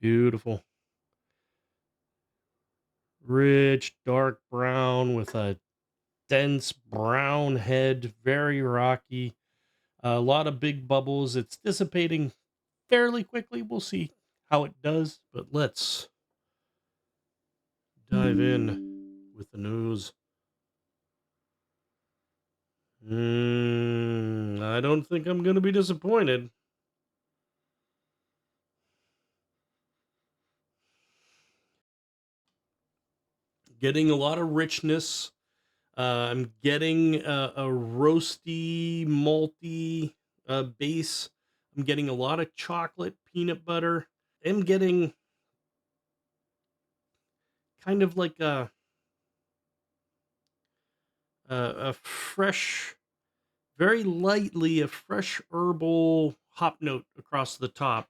Beautiful. Rich, dark brown with a dense brown head, very rocky. A lot of big bubbles. It's dissipating fairly quickly. We'll see how it does, but let's dive in with the nose. I don't think I'm going to be disappointed. Getting a lot of richness. I'm getting a roasty, malty base. I'm getting a lot of chocolate, peanut butter. I'm getting kind of like a fresh, very lightly, a fresh herbal hop note across the top.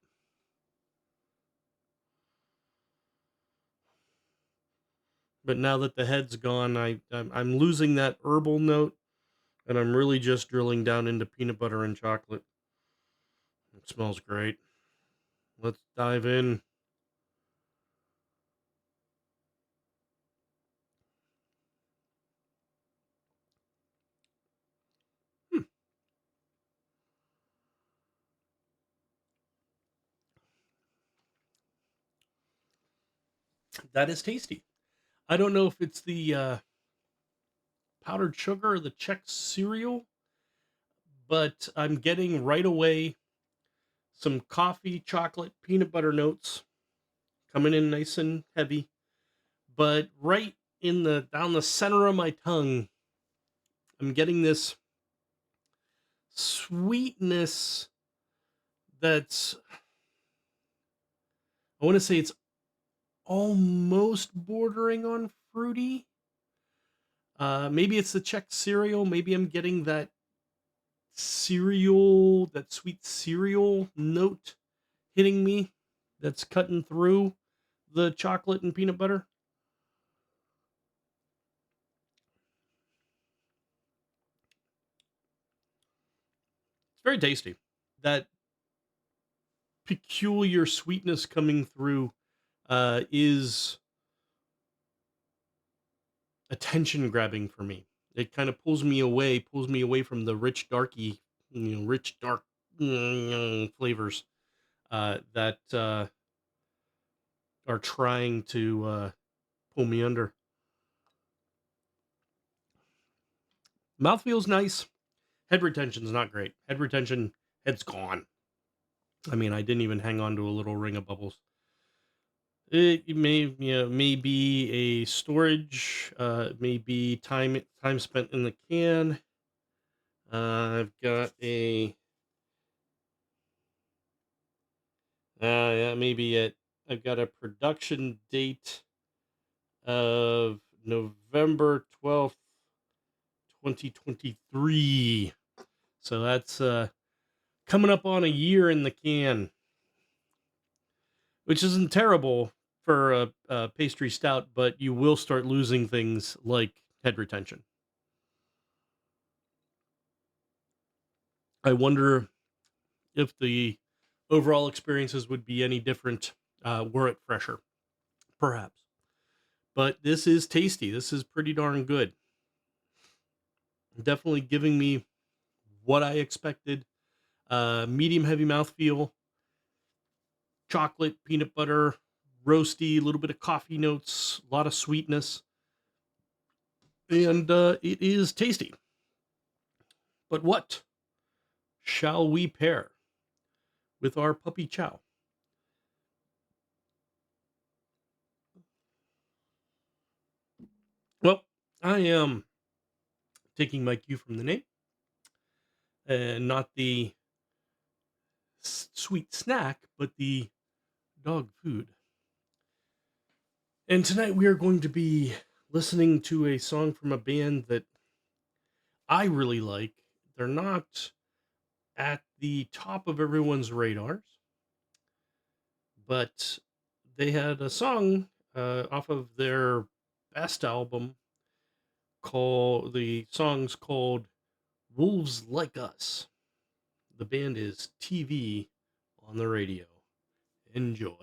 But now that the head's gone, I'm losing that herbal note, and I'm really just drilling down into peanut butter and chocolate. It smells great. Let's dive in. Hmm, that is tasty. I don't know if it's the powdered sugar or the Czech cereal, but I'm getting right away some coffee, chocolate, peanut butter notes coming in nice and heavy. But right in the down the center of my tongue, I'm getting this sweetness that's, I want to say it's almost bordering on fruity. Maybe it's the Czech cereal. Maybe I'm getting that cereal, that sweet cereal note hitting me that's cutting through the chocolate and peanut butter. It's very tasty. That peculiar sweetness coming through is attention grabbing for me. It kind of pulls me away from the rich, darky, rich, dark flavors that are trying to pull me under. Mouth feels nice. Head retention's not great. Head retention, head's gone. I mean, I didn't even hang on to a little ring of bubbles. It may be a storage, may be time spent in the can. I've got a yeah, maybe it. I've got a production date of November 12th, 2023. So that's coming up on a year in the can, which isn't terrible for a pastry stout, but you will start losing things like head retention. I wonder if the overall experiences would be any different were it fresher, perhaps. But this is tasty. This is pretty darn good. Definitely giving me what I expected. Medium heavy mouthfeel, chocolate, peanut butter, roasty, a little bit of coffee notes, a lot of sweetness, and it is tasty. But what shall we pair with our puppy chow? Well, I am taking my cue from the name and not the sweet snack, but the dog food. And tonight we are going to be listening to a song from a band that I really like. They're not at the top of everyone's radars, but they had a song off of their best album called the song's called Wolves Like Us. The band is TV on the radio. Enjoy.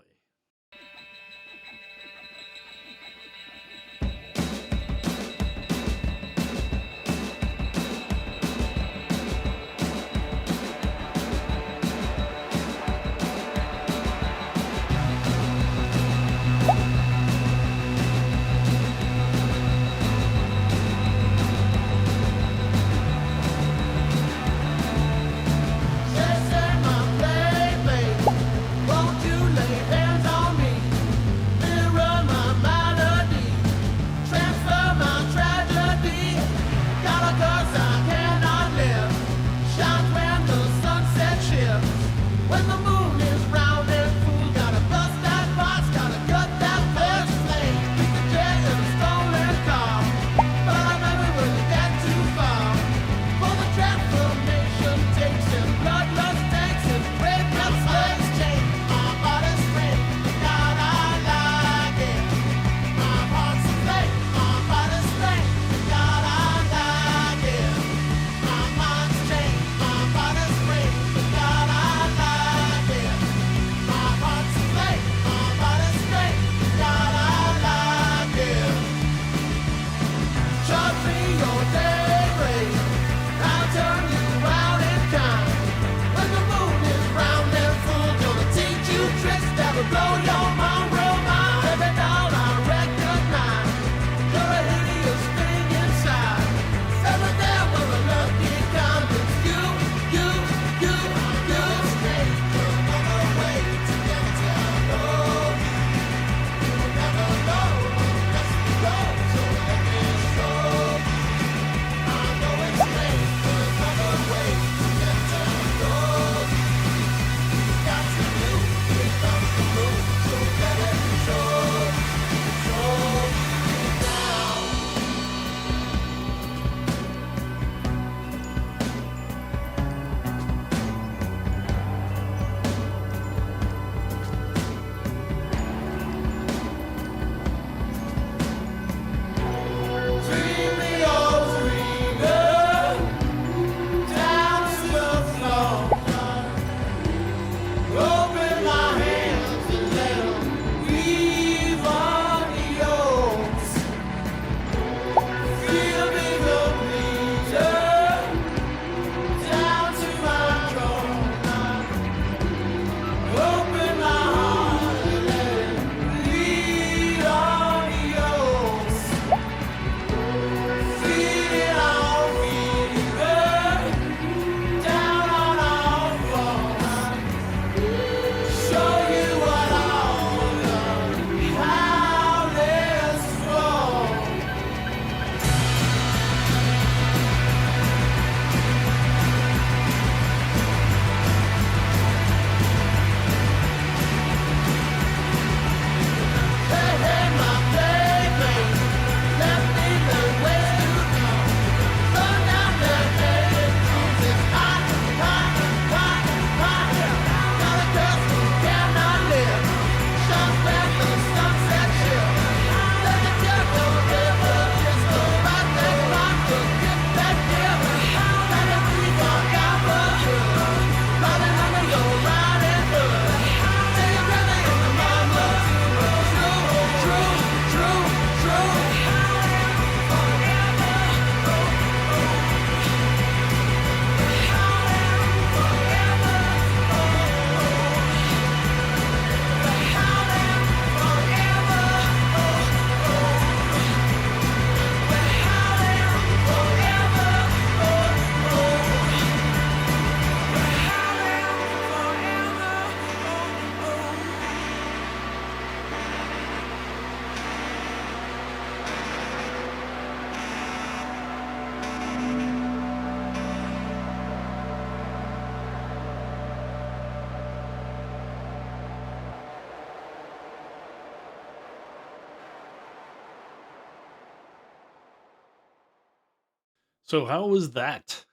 So how was that?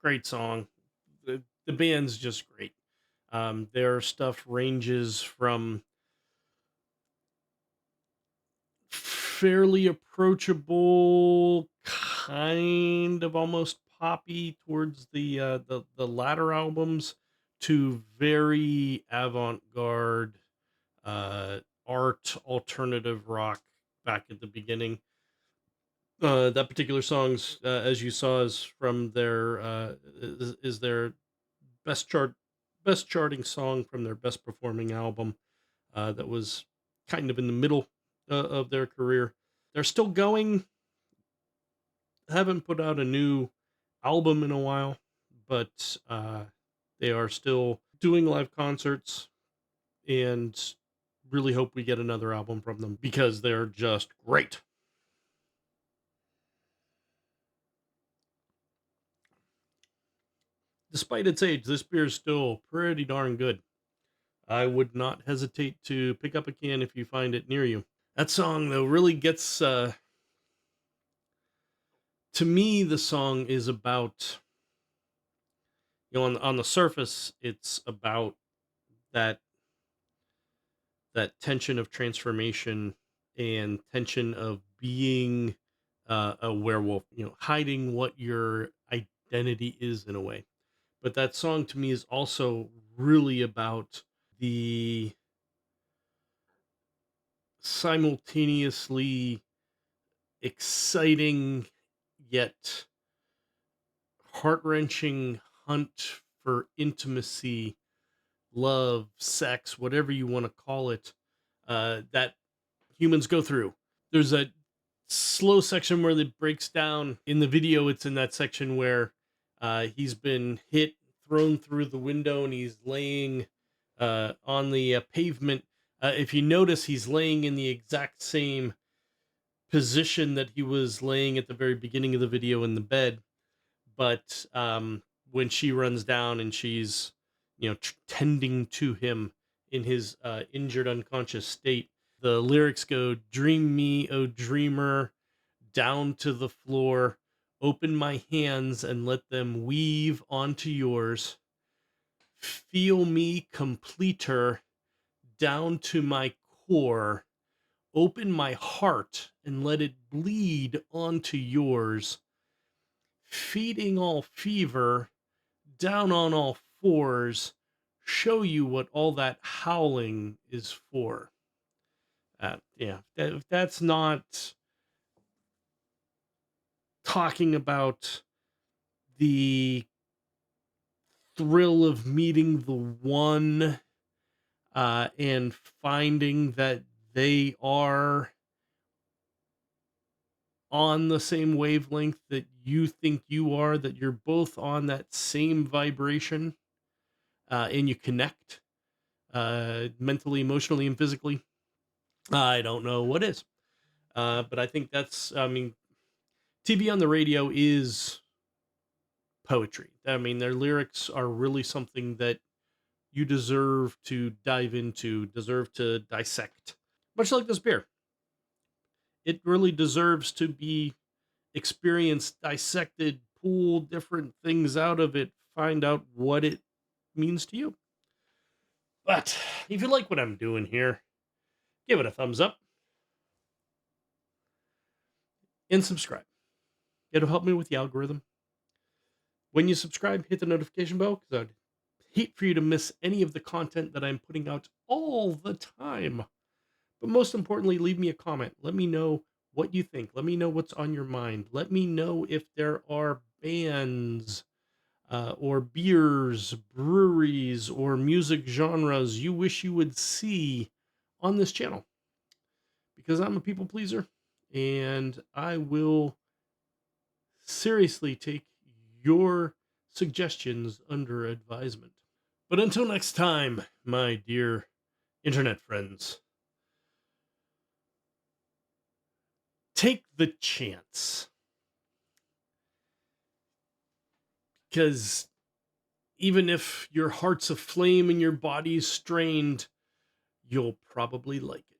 Great song. The band's just great. Their stuff ranges from fairly approachable, kind of almost poppy towards the latter albums, to very avant-garde uh art alternative rock back at the beginning. That particular song's, as you saw, is from their is their best chart best charting song from their best performing album. That was kind of in the middle of their career. They're still going. Haven't put out a new album in a while, but they are still doing live concerts, and really hope we get another album from them because they're just great. Despite its age, this beer is still pretty darn good. I would not hesitate to pick up a can if you find it near you. That song, though, really gets, to me, the song is about, on the surface, it's about that that tension of transformation and tension of being a werewolf, hiding what your identity is in a way. But that song to me is also really about the simultaneously exciting yet heart-wrenching hunt for intimacy, love, sex, whatever you want to call it, that humans go through. There's a slow section where it breaks down. In the video, it's in that section where he's been hit, thrown through the window, and he's laying on the pavement. If you notice, he's laying in the exact same position that he was laying at the very beginning of the video in the bed. But when she runs down and she's, tending to him in his injured unconscious state, the lyrics go, "Dream me, oh dreamer, down to the floor. Open my hands and let them weave onto yours. Feel me completer down to my core. Open my heart and let it bleed onto yours. Feeding all fever, down on all fours. Show you what all that howling is for." Yeah, if that's not talking about the thrill of meeting the one, and finding that they are on the same wavelength that you think you are, that you're both on that same vibration, and you connect mentally, emotionally, and physically. I don't know what is. But I think that's, I mean, TV on the radio is poetry. I mean, their lyrics are really something that you deserve to dive into, deserve to dissect. Much like this beer, it really deserves to be experienced, dissected, pull different things out of it, find out what it means to you. But if you like what I'm doing here, give it a thumbs up and subscribe. It'll help me with the algorithm. When you subscribe, hit the notification bell because I'd hate for you to miss any of the content that I'm putting out all the time. But most importantly, leave me a comment. Let me know what you think. Let me know what's on your mind. Let me know if there are bands, or beers, breweries, or music genres you wish you would see on this channel. Because I'm a people pleaser, and I will seriously take your suggestions under advisement. But until next time, my dear internet friends, take the chance. Because even if your heart's aflame and your body's strained, you'll probably like it.